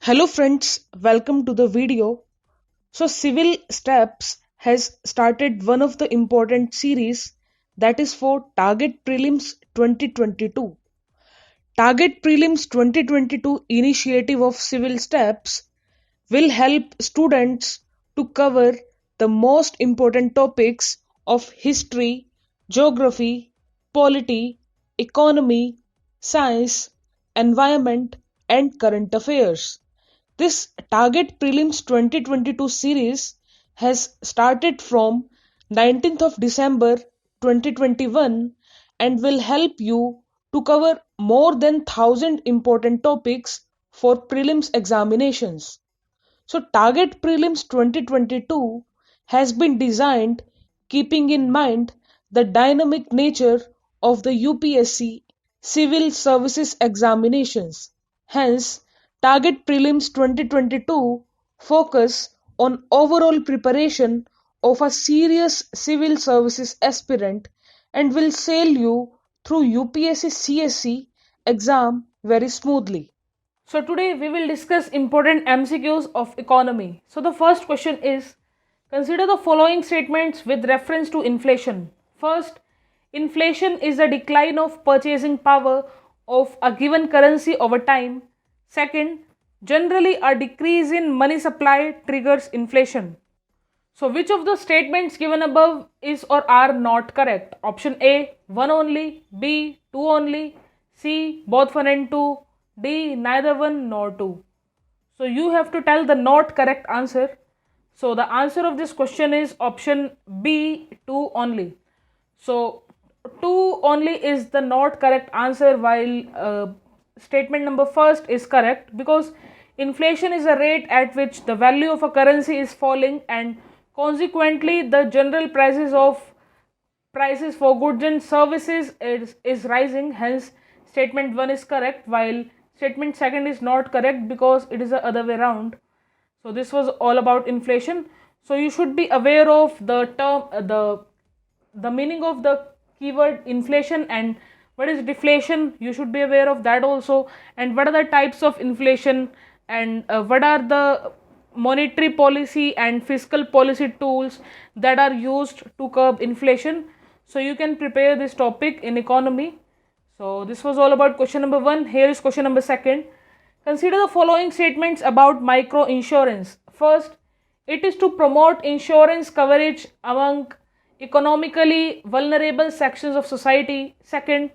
Hello friends, welcome to the video. So Civil Steps has started one of the important series that is for Target Prelims 2022. Target Prelims 2022 initiative of Civil Steps will help students to cover the most important topics of history, geography, polity, economy, science, environment and current affairs. This Target Prelims 2022 series has started from 19th of December 2021 and will help you to cover more than 1000 important topics for prelims examinations. So Target Prelims 2022 has been designed keeping in mind the dynamic nature of the UPSC Civil Services examinations. Hence, Target Prelims 2022 focus on overall preparation of a serious civil services aspirant and will sail you through UPSC CSC exam very smoothly. So today we will discuss important MCQs of economy. So the first question is, consider the following statements with reference to inflation. First, inflation is the decline of purchasing power of a given currency over time. Second, generally a decrease in money supply triggers inflation. So which of the statements given above is or are not correct? Option A, one only, B, two only, C, both one and two, D, neither one nor two. So you have to tell the not correct answer. So the answer of this question is option B, two only. So two only is the not correct answer, while statement number first is correct, because inflation is a rate at which the value of a currency is falling and consequently the general prices for goods and services is rising. Hence statement 1 is correct, while statement second is not correct because it is the other way around. So this was all about inflation. So you should be aware of the term, the meaning of the keyword inflation, and what is deflation. You should be aware of that also, and what are the types of inflation, and what are the monetary policy and fiscal policy tools that are used to curb inflation. So you can prepare this topic in economy. So this was all about question number 1. Here is question number 2. Consider the following statements about micro insurance. First, it is to promote insurance coverage among economically vulnerable sections of society. Second,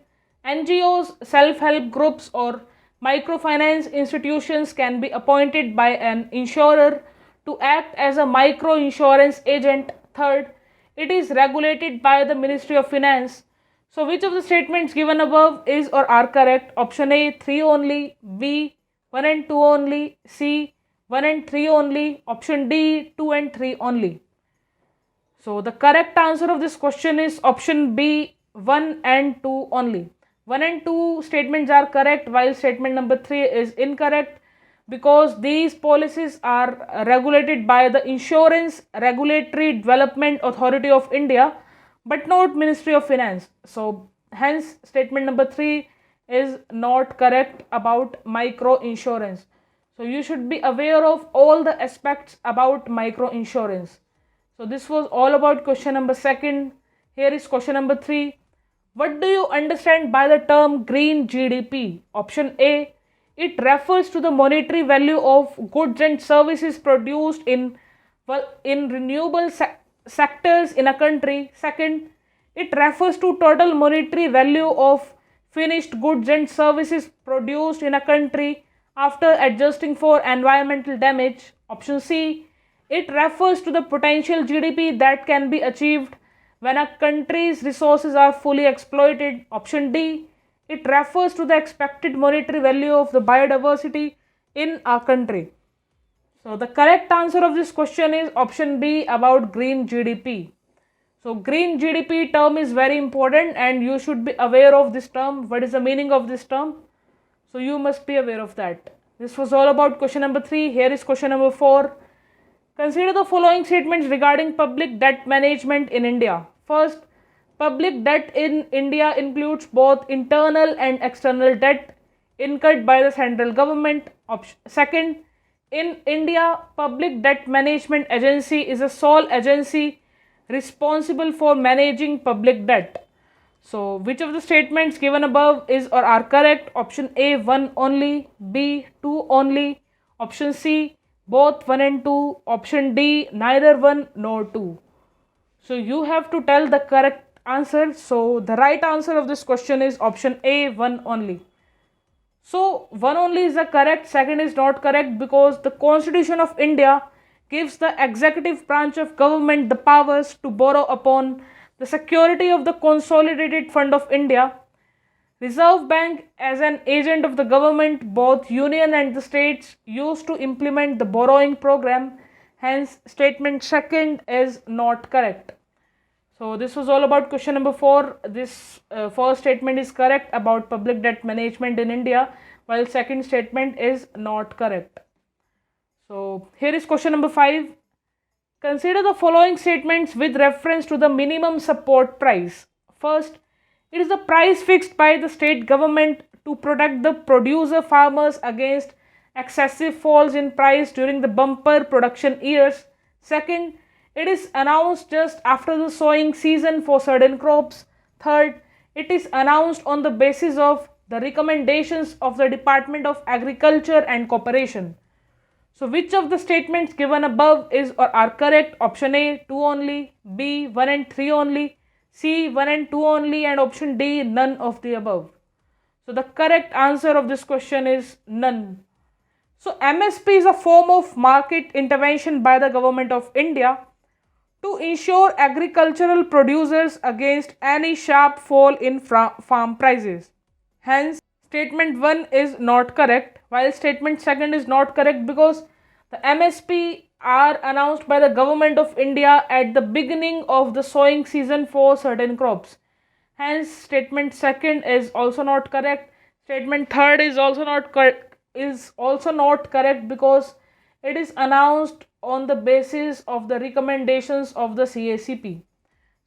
NGOs, self-help groups or microfinance institutions can be appointed by an insurer to act as a micro insurance agent. Third, it is regulated by the Ministry of Finance. So which of the statements given above is or are correct? Option A, 3 only, B, 1 and 2 only, C, 1 and 3 only, option D, 2 and 3 only. So the correct answer of this question is option B, 1 and 2 only. 1 and 2 statements are correct, while statement number 3 is incorrect, because these policies are regulated by the Insurance Regulatory Development Authority of India but not Ministry of Finance. So hence statement number 3 is not correct about micro insurance. So you should be aware of all the aspects about micro insurance. So this was all about question number 2. Here is question number 3. What do you understand by the term green GDP? Option A, it refers to the monetary value of goods and services produced in renewable sectors in a country. Second, it refers to total monetary value of finished goods and services produced in a country after adjusting for environmental damage. Option C, it refers to the potential GDP that can be achieved when a country's resources are fully exploited. Option D, it refers to the expected monetary value of the biodiversity in a country. So the correct answer of this question is option B, about green GDP. So green GDP term is very important and you should be aware of this term. What is the meaning of this term? So you must be aware of that. This was all about question number 3. Here is question number 4. Consider the following statements regarding public debt management in India. First, public debt in India includes both internal and external debt incurred by the central government. Second, In India, Public Debt Management Agency is a sole agency responsible for managing public debt. So, which of the statements given above is or are correct? Option A, 1 only, B, 2 only, option C, both 1 and 2, option D, neither 1 nor 2. So, you have to tell the correct answer. So, the right answer of this question is option A, 1 only. So, 1 only is the correct, second is not correct because the Constitution of India gives the executive branch of government the powers to borrow upon the security of the Consolidated Fund of India. Reserve Bank, as an agent of the government, both union and the states, used to implement the borrowing program. Hence, statement second is not correct. So this was all about question number 4. This first statement is correct about public debt management in India, while second statement is not correct. So here is question number 5. Consider the following statements with reference to the minimum support price. First, it is the price fixed by the state government to protect the producer farmers against excessive falls in price during the bumper production years. Second, it is announced just after the sowing season for certain crops. Third, it is announced on the basis of the recommendations of the Department of Agriculture and Cooperation. So, which of the statements given above is or are correct? Option A, 2 only, B, 1 and 3 only, C, 1 and 2 only, and option D, none of the above. So, the correct answer of this question is none. So, MSP is a form of market intervention by the government of India to ensure agricultural producers against any sharp fall in farm prices. Hence, statement 1 is not correct, while statement second is not correct because the MSP are announced by the government of India at the beginning of the sowing season for certain crops. Hence, statement second is also not correct. Statement third is also not correct because it is announced on the basis of the recommendations of the CACP.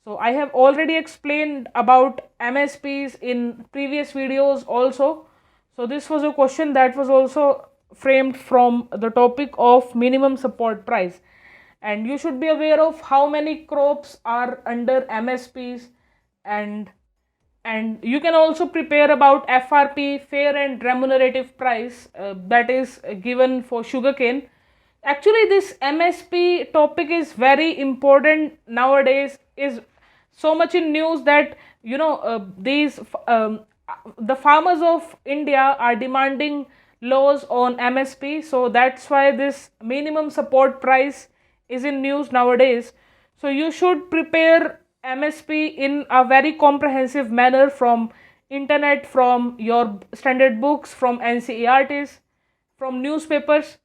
So I have already explained about MSPs in previous videos also. So this was a question that was also framed from the topic of minimum support price. And you should be aware of how many crops are under MSPs, and you can also prepare about FRP, fair and remunerative price, that is given for sugarcane. Actually, this MSP topic is very important nowadays, is so much in news that the farmers of India are demanding laws on MSP. So that's why this minimum support price is in news nowadays. So you should prepare MSP in a very comprehensive manner from internet, from your standard books, from NCERTs, from newspapers,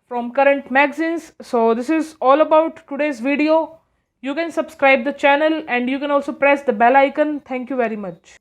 from current magazines. So this is all about today's video. You can subscribe the channel and you can also press the bell icon. Thank you very much.